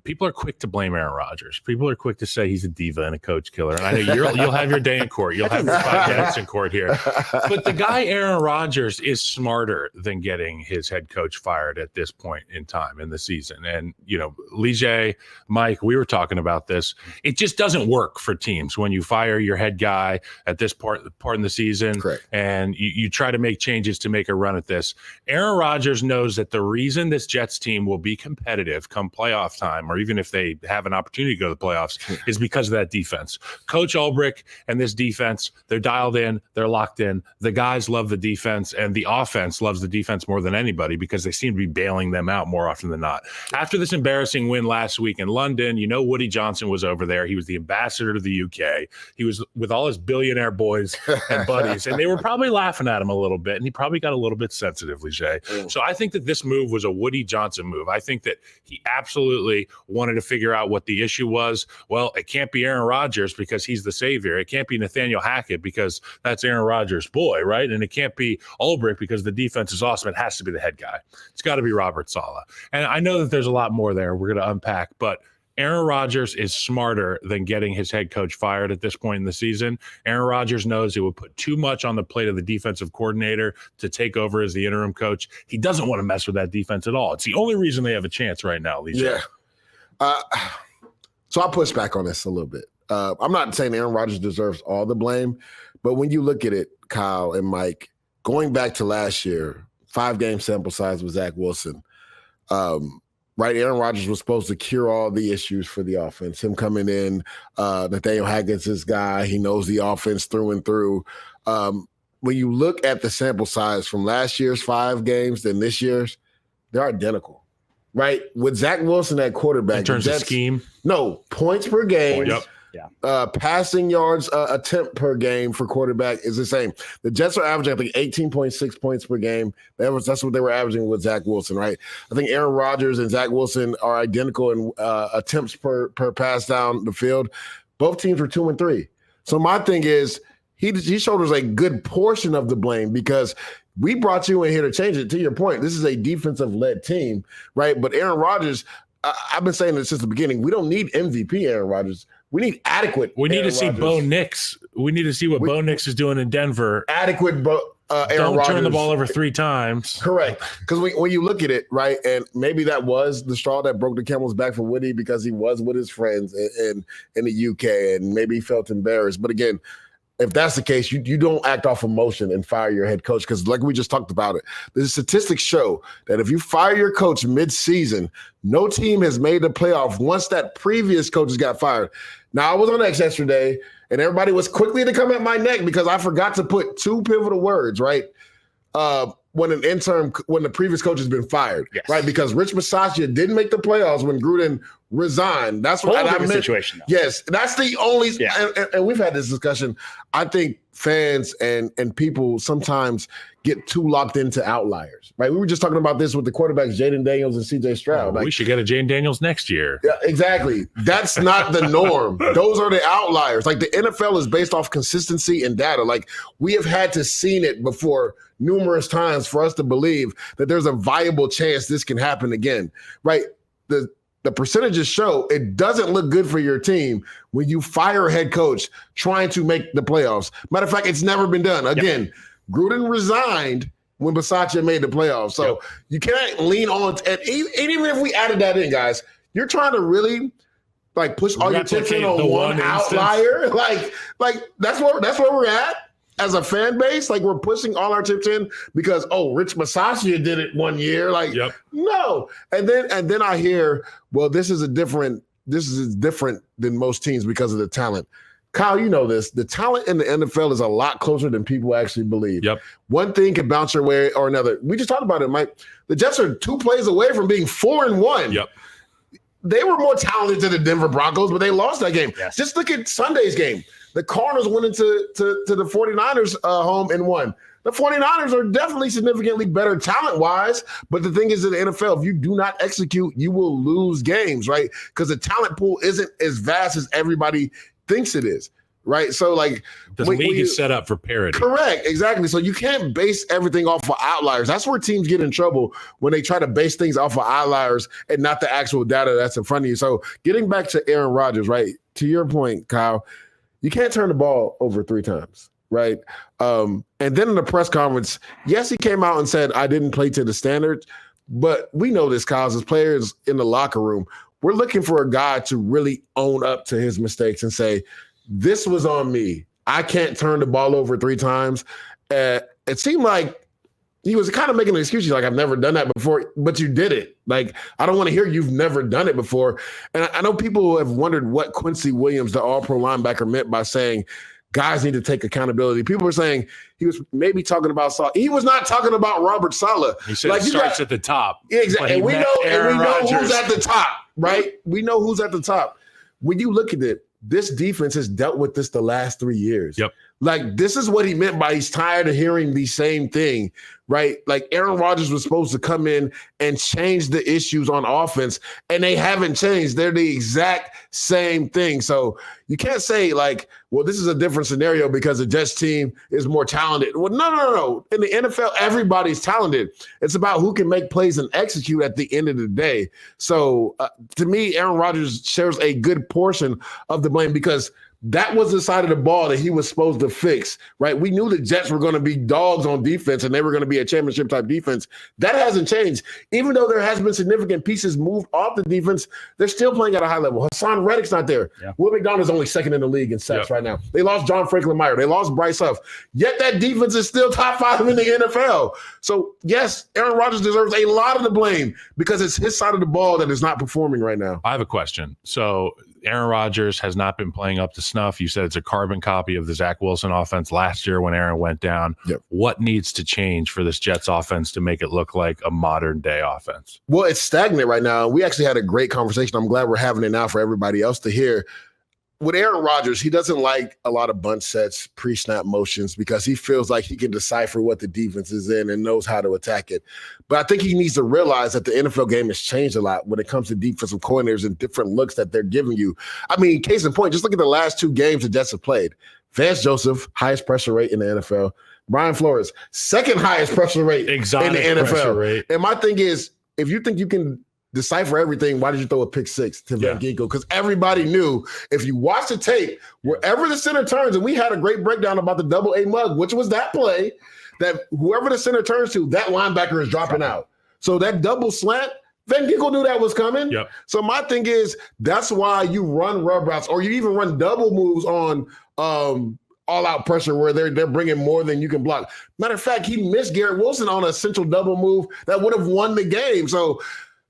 people are quick to blame Aaron Rodgers. People are quick to say he's a diva and a coach killer. And I know you'll have your day in court. You'll have your 5 minutes in court here. But the guy Aaron Rodgers is smarter than getting his head coach fired at this point in time in the season. And, Lige, Mike, we were talking about this. It just doesn't work for teams when you fire your head guy at this part in the season. Correct. And you try to make changes to make a run at this. Aaron Rodgers knows that the reason this Jets team will be competitive come playoff time, or even if they have an opportunity to go to the playoffs, is because of that defense. Coach Ulbrich and this defense, they're dialed in, they're locked in. The guys love the defense, and the offense loves the defense more than anybody because they seem to be bailing them out more often than not. After this embarrassing win last week in London, Woody Johnson was over there. He was the ambassador to the UK. He was with all his billionaire boys and buddies, and they were probably laughing at him a little bit, and he probably got a little bit sensitive, Lige. So I think that this move was a Woody Johnson move. I think that he absolutely wanted to figure out what the issue was. Well, it can't be Aaron Rodgers because he's the savior. It can't be Nathaniel Hackett because that's Aaron Rodgers' boy, right? And it can't be Ulbrich because the defense is awesome. It has to be the head guy. It's got to be Robert Saleh. And I know that there's a lot more there we're going to unpack, but Aaron Rodgers is smarter than getting his head coach fired at this point in the season. Aaron Rodgers knows it would put too much on the plate of the defensive coordinator to take over as the interim coach. He doesn't want to mess with that defense at all. It's the only reason they have a chance right now, Lisa. Yeah. So I'll push back on this a little bit. I'm not saying Aaron Rodgers deserves all the blame, but when you look at it, Kyle and Mike, going back to last year, 5-game sample size with Zach Wilson, right, Aaron Rodgers was supposed to cure all the issues for the offense. Him coming in, Nathaniel Hackett's this guy. He knows the offense through and through. When you look at the sample size from last year's 5 games and this year's, they're identical, right? With Zach Wilson at quarterback. In terms of scheme? No, points per game. Yep. Yeah. Passing yards attempt per game for quarterback is the same. The Jets are averaging, I think, 18.6 points per game. That's what they were averaging with Zach Wilson, right? I think Aaron Rodgers and Zach Wilson are identical in attempts per pass down the field. Both teams were 2 and 3. So my thing is he shoulders a good portion of the blame because we brought you in here to change it. To your point, this is a defensive-led team, right? But Aaron Rodgers, I've been saying this since the beginning, we don't need MVP Aaron Rodgers. We need adequate. We need Aaron to see Rodgers. Bo Nix. We need to see what Bo Nix is doing in Denver. Adequate Aaron Don't Rodgers. turn the ball over 3 times. Correct. Because when you look at it, right, and maybe that was the straw that broke the camel's back for Woody because he was with his friends in the UK and maybe he felt embarrassed. But again, if that's the case, you don't act off emotion and fire your head coach because like we just talked about it, the statistics show that if you fire your coach mid-season, no team has made the playoff once that previous coach has got fired. Now, I was on X yesterday, and everybody was quickly to come at my neck because I forgot to put 2 pivotal words, right? When the previous coach has been fired, yes. Right? Because Rich Bisaccia didn't make the playoffs when Gruden resigned. That's what I meant. Situation. Though. Yes, that's the only. Yeah. And we've had this discussion. I think fans and people sometimes get too locked into outliers, right? We were just talking about this with the quarterbacks, Jaden Daniels and CJ Stroud. We should get a Jaden Daniels next year. Yeah, exactly. That's not the norm. Those are the outliers. Like the NFL is based off consistency and data. Like we have had to seen it before numerous times for us to believe that there's a viable chance this can happen again, right? The percentages show it doesn't look good for your team when you fire a head coach trying to make the playoffs. Matter of fact, it's never been done. Again, Gruden resigned when Bisaccia made the playoffs. So you can't lean on – and even if we added that in, guys, you're trying to really like push all your attention on one outlier. Like that's where we're at. As a fan base, like we're pushing all our chips in because Rich Bisaccia did it one year. Like no, and then I hear, well, this is different than most teams because of the talent. Kyle, you know this. The talent in the NFL is a lot closer than people actually believe. Yep. One thing can bounce your way or another. We just talked about it, Mike. The Jets are 2 plays away from being 4-1. Yep. They were more talented than the Denver Broncos, but they lost that game. Yes. Just look at Sunday's game. The Cardinals went into the 49ers home and won. The 49ers are definitely significantly better talent-wise, but the thing is in the NFL, if you do not execute, you will lose games, right? Because the talent pool isn't as vast as everybody thinks it is. right? So like the league is set up for parity. Correct, exactly. So you can't base everything off of outliers. That's where teams get in trouble, when they try to base things off of outliers and not the actual data that's in front of you. So getting back to Aaron Rodgers, right? To your point, Kyle, you can't turn the ball over 3 times. Right. And then in the press conference, yes, he came out and said, I didn't play to the standards. But we know this, Kyle, as players in the locker room, we're looking for a guy to really own up to his mistakes and say, this was on me. I can't turn the ball over 3 times. It seemed like he was kind of making an excuse. He's like, I've never done that before, but you did it. Like, I don't want to hear you've never done it before. And I know people have wondered what Quincy Williams, the all-pro linebacker, meant by saying guys need to take accountability. People are saying he was maybe talking about Saleh. He was not talking about Robert Saleh. He said, like, it starts at the top. Exactly. And we know who's at the top, right? We know who's at the top. When you look at it, this defense has dealt with this the last 3 years. Yep. Like, this is what he meant by he's tired of hearing the same thing, right? Like, Aaron Rodgers was supposed to come in and change the issues on offense, and they haven't changed. They're the exact same thing. So you can't say, like, well, this is a different scenario because the Jets team is more talented. Well, no. In the NFL, everybody's talented. It's about who can make plays and execute at the end of the day. So to me, Aaron Rodgers shares a good portion of the blame because that was the side of the ball that he was supposed to fix, right? We knew the Jets were going to be dogs on defense and they were going to be a championship-type defense. That hasn't changed. Even though there has been significant pieces moved off the defense, they're still playing at a high level. Hassan Reddick's not there. Yeah. Will McDonald's only second in the league in sacks right now. They lost John Franklin Meyer. They lost Bryce Huff. Yet that defense is still top 5 in the NFL. So, yes, Aaron Rodgers deserves a lot of the blame because it's his side of the ball that is not performing right now. I have a question. So, Aaron Rodgers has not been playing up to snuff. You said it's a carbon copy of the Zach Wilson offense last year when Aaron went down. Yep. What needs to change for this Jets offense to make it look like a modern day offense? Well, it's stagnant right now. We actually had a great conversation. I'm glad we're having it now for everybody else to hear. With Aaron Rodgers, he doesn't like a lot of bunch sets, pre-snap motions, because he feels like he can decipher what the defense is in and knows how to attack it. But I think he needs to realize that the NFL game has changed a lot when it comes to defensive coordinators and different looks that they're giving you. I mean, case in point, just look at the last 2 games the Jets have played. Vance Joseph, highest pressure rate in the NFL. Brian Flores, second highest pressure rate in the NFL. And my thing is, if you think you can decipher everything, why did you throw a pick 6 to Van Ginkel? Because everybody knew if you watch the tape, wherever the center turns, and we had a great breakdown about the double A mug, which was that play, that whoever the center turns to, that linebacker is dropping out. So that double slant, Van Ginkel knew that was coming. Yep. So my thing is, that's why you run rub routes or you even run double moves on all-out pressure where they're bringing more than you can block. Matter of fact, he missed Garrett Wilson on a central double move that would have won the game. So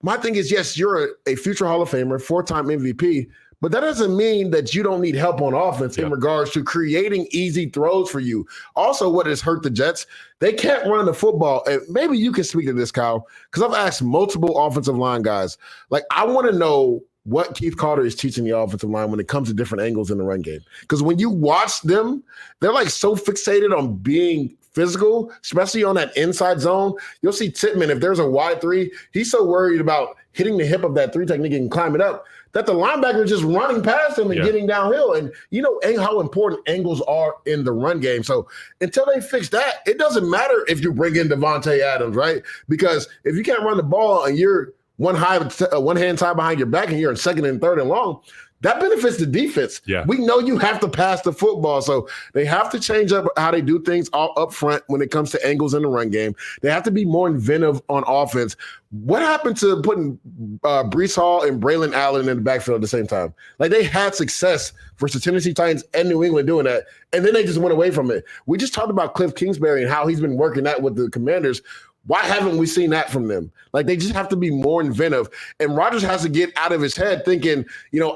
my thing is, yes, you're a future Hall of Famer, 4-time MVP, but that doesn't mean that you don't need help on offense in regards to creating easy throws for you. Also, what has hurt the Jets, they can't run the football. And maybe you can speak to this, Kyle, because I've asked multiple offensive line guys. Like, I want to know what Keith Carter is teaching the offensive line when it comes to different angles in the run game. Because when you watch them, they're like so fixated on being physical, especially on that inside zone. You'll see Tittman, if there's a wide 3, he's so worried about hitting the hip of that 3 technique and climbing up that the linebacker is just running past him and getting downhill. And you know how important angles are in the run game. So until they fix that, it doesn't matter if you bring in Devontae Adams, right? Because if you can't run the ball and you're one hand tied behind your back and you're in 2nd and 3rd and long, that benefits the defense. Yeah. We know you have to pass the football, so they have to change up how they do things all up front when it comes to angles in the run game. They have to be more inventive on offense. What happened to putting Breece Hall and Braylon Allen in the backfield at the same time? Like, they had success versus Tennessee Titans and New England doing that, and then they just went away from it. We just talked about Cliff Kingsbury and how he's been working that with the Commanders. Why haven't we seen that from them? Like, they just have to be more inventive. And Rodgers has to get out of his head thinking,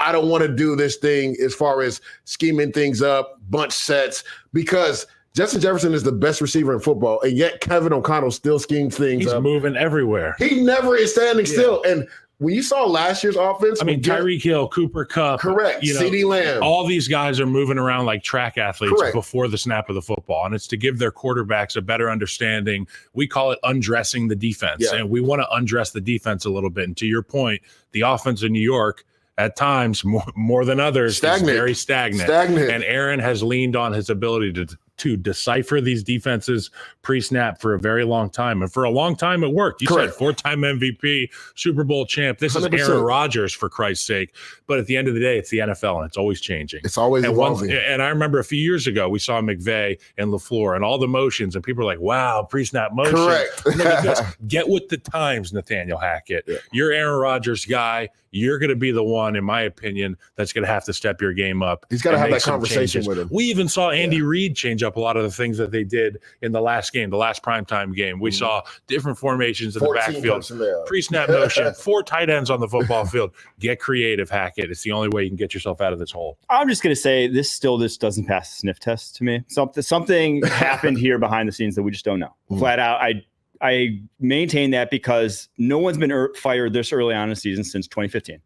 I don't want to do this thing as far as scheming things up, bunch sets, because Justin Jefferson is the best receiver in football, and yet Kevin O'Connell still schemes things up. He's moving everywhere. He never is standing still. And when you saw last year's offense, I mean, Tyreek Hill, Cooper Kupp, correct, CeeDee Lamb, all these guys are moving around like track athletes before the snap of the football, and it's to give their quarterbacks a better understanding. We call it undressing the defense, and we want to undress the defense a little bit. And to your point, the offense in New York, at times more than others, is very stagnant. And Aaron has leaned on his ability to decipher these defenses pre-snap for a very long time. And for a long time, it worked. You said 4-time MVP, Super Bowl champ. This 100%. Is Aaron Rodgers, for Christ's sake. But at the end of the day, it's the NFL, and it's always changing. It's always evolving. And I remember a few years ago, we saw McVay and LaFleur and all the motions, and people were like, wow, pre-snap motion. Correct. And then he goes, get with the times, Nathaniel Hackett. Yeah. You're Aaron Rodgers' guy. You're going to be the one, in my opinion, that's going to have to step your game up. He's got to have that conversation with him. We even saw Andy Reid change up a lot of the things that they did in the last game, the last primetime game. We saw different formations in the backfield, pre-snap motion, 4 tight ends on the football field. Get creative, Hackett. It's the only way you can get yourself out of this hole. I'm just going to say this doesn't pass the sniff test to me. Something happened here behind the scenes that we just don't know. Flat out, I maintain that because no one's been fired this early on in the season since 2015.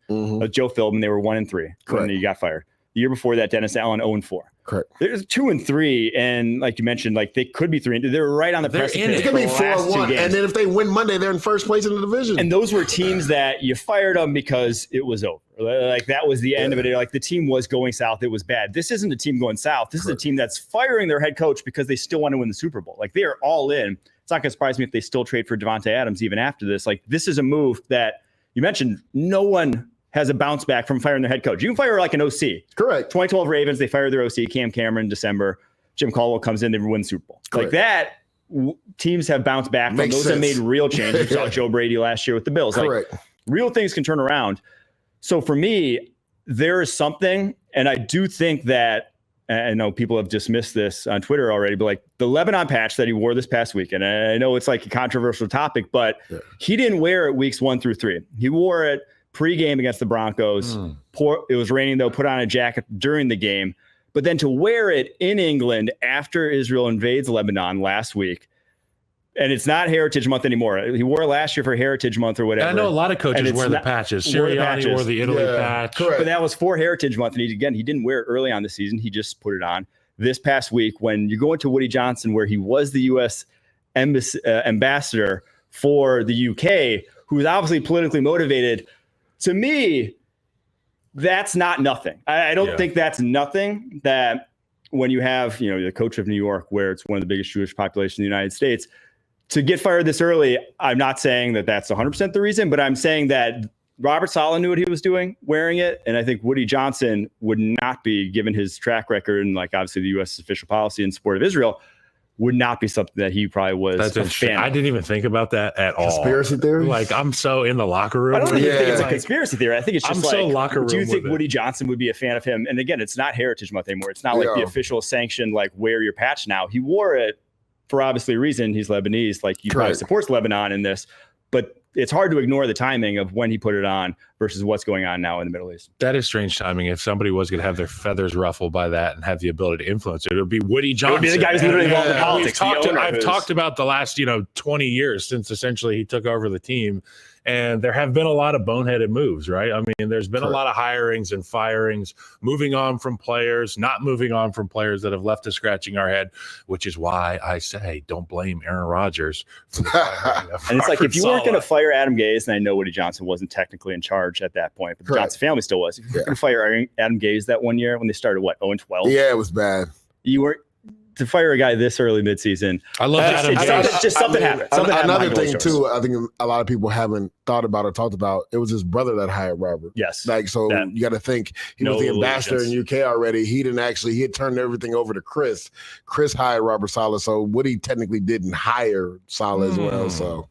Joe Philbin, they were 1-3 when he got fired. The year before that, Dennis Allen 0-4. Correct. There's 2-3, and like you mentioned, like they could be 3. They're right on the precipice. It could be 4-1, and then if they win Monday, they're in first place in the division. And those were teams that you fired them because it was over. Like that was the end of it. Like the team was going south. It was bad. This isn't a team going south. This is a team that's firing their head coach because they still want to win the Super Bowl. Like they are all in. It's not going to surprise me if they still trade for Devontae Adams even after this. Like this is a move that you mentioned. No one has a bounce back from firing their head coach. You can fire like an OC. Correct. 2012 Ravens, they fired their OC, Cam Cameron, in December. Jim Caldwell comes in, they win the Super Bowl. Correct. Like that, teams have bounced back from those that made real changes. You saw Joe Brady last year with the Bills. Correct. Like, real things can turn around. So for me, there is something, and I do think that, I know people have dismissed this on Twitter already, but like the Lebanon patch that he wore this past week, and I know it's like a controversial topic, but he didn't wear it weeks 1 through 3. He wore it pre-game against the Broncos. It was raining, though, put on a jacket during the game. But then to wear it in England after Israel invades Lebanon last week, and it's not Heritage Month anymore. He wore it last year for Heritage Month or whatever. And I know a lot of coaches wear the patches. Sirianni wore the Italy patch. Correct. But that was for Heritage Month. And he didn't wear it early on the season. He just put it on this past week when you go into Woody Johnson, where he was the U.S. ambassador for the UK, who was obviously politically motivated. To me, that's not nothing. I don't think that's nothing that when you have, the coach of New York, where it's one of the biggest Jewish populations in the United States, to get fired this early, I'm not saying that that's 100% the reason, but I'm saying that Robert Saleh knew what he was doing wearing it. And I think Woody Johnson would not be, given his track record and like obviously the U.S. official policy in support of Israel, would not be something that he probably was a fan of. I didn't even think about that at all. Conspiracy theory? Like, I'm so in the locker room. I don't think it's a conspiracy theory. I think it's just locker room. Do you think Woody Johnson would be a fan of him? And again, it's not Heritage Month anymore. It's not like the official sanction, like wear your patch now. He wore it for obviously a reason. He's Lebanese. Like he probably supports Lebanon in this. But it's hard to ignore the timing of when he put it on versus what's going on now in the Middle East. That is strange timing. If somebody was going to have their feathers ruffled by that and have the ability to influence it, it would be Woody Johnson. It would be the guy who's literally involved in politics. I've talked about the last 20 years since essentially he took over the team. And there have been a lot of boneheaded moves, right? I mean, there's been a lot of hirings and firings, moving on from players, not moving on from players that have left us scratching our head, which is why I say don't blame Aaron Rodgers for the firing of And it's like, Robert if you weren't Saleh. going to fire Adam Gase, and I know Woody Johnson wasn't technically in charge at that point, but the Johnson family still was. If you were going to fire Adam Gase that one year when they started, 0-12? Yeah, it was bad. You were to fire a guy this early midseason. I love Adam Gase. Something happened. Another thing too, I think a lot of people haven't thought about or talked about. It was his brother that hired Robert. Yes. You got to think he was the ambassador in UK already. He had turned everything over to Chris. Chris hired Robert Saleh, so Woody technically didn't hire Saleh as well. So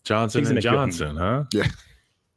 Johnson and Johnson, huh? Yeah.